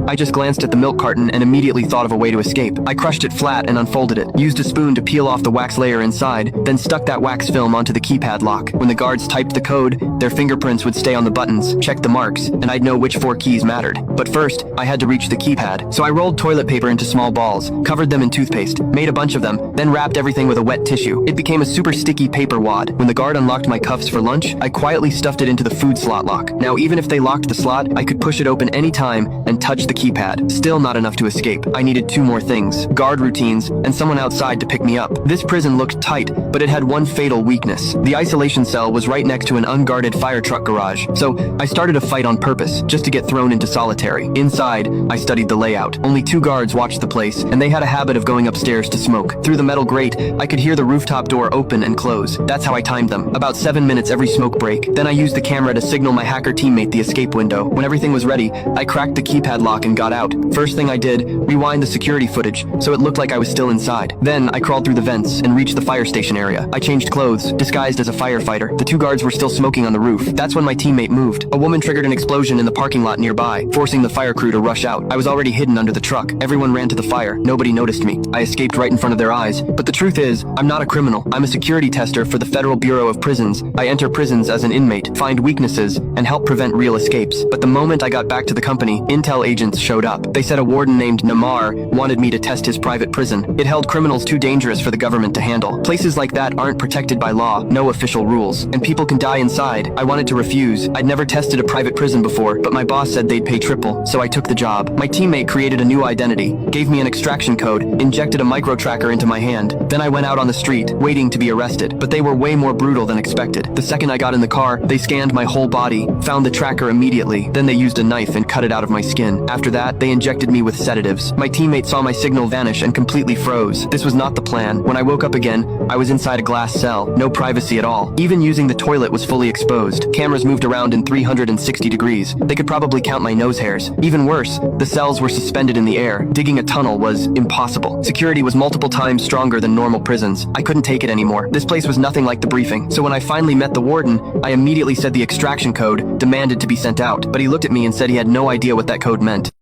I just glanced at the milk carton and immediately thought of a way to escape. I crushed it flat and unfolded it, used a spoon to peel off the wax layer inside, then stuck that wax film onto the keypad lock. When the guards typed the code, their fingerprints would stay on the buttons, check the marks, and I'd know which 4 keys mattered. But first, I had to reach the keypad. So I rolled toilet paper into small balls, covered them in toothpaste, made a bunch of them, then wrapped everything with a wet tissue. It became a super sticky paper wad. When the guard unlocked my cuffs for lunch, I quietly stuffed it into the food slot lock. Now, even if they locked the slot, I could push it open anytime and touch the keypad. Still not enough to escape. I needed 2 more things: guard routines and someone outside to pick me up. This prison looked tight, but it had one fatal weakness. The isolation cell was right next to an unguarded fire truck garage, so I started a fight on purpose, just to get thrown into solitary. Inside, I studied the layout. Only 2 guards watched the place, and they had a habit of going upstairs to smoke. Through the metal grate, I could hear the rooftop door open and close. That's how I timed them. About 7 minutes every smoke break. Then I used the camera to signal my hacker teammate the escape window. When everything was ready, I cracked the keypad lock and got out. First thing I did, rewind the security footage, so it looked like I was still inside. Then I crawled through the vents and reached the fire station area. I changed clothes, disguised as a firefighter. The 2 guards were still smoking on the roof. That's when my teammate moved. A woman triggered an explosion in the parking lot nearby, forcing the fire crew to rush out. I was already hidden under the truck. Everyone ran to the fire. Nobody noticed me. I escaped right in front of their eyes. But the truth is, I'm not a criminal. I'm a security tester for the Federal Bureau of Prisons. I enter prisons as an inmate, find weaknesses, and help prevent real escapes. But the moment I got back to the company, intel agents showed up. They said a warden named Namar wanted me to test his private prison. It held criminals too dangerous for the government to handle. Places like that aren't protected by law, no official rules, and people can die inside. I wanted to refuse. I'd never tested a private prison before, but my boss said they'd pay triple, so I took the job. My teammate created a new identity, gave me an extraction code, injected a micro tracker into my hand. Then I went out on the street, waiting to be arrested, but they were way more brutal than expected. The second I got in the car, they scanned my whole body, found the tracker immediately. Then they used a knife and cut it out of my skin. After that, they injected me with sedatives. My teammate saw my signal vanish and completely froze. This was not the plan. When I woke up again, I was inside a glass cell, no privacy at all. Even using the toilet was fully exposed. Cameras moved around in 360 degrees. They could probably count my nose hairs. Even worse, the cells were suspended in the air. Digging a tunnel was impossible. Security was multiple times stronger than normal prisons. I couldn't take it anymore. This place was nothing like the briefing. So when I finally met the warden, I immediately said the extraction code, demanded to be sent out. But he looked at me and said he had no idea what that code meant.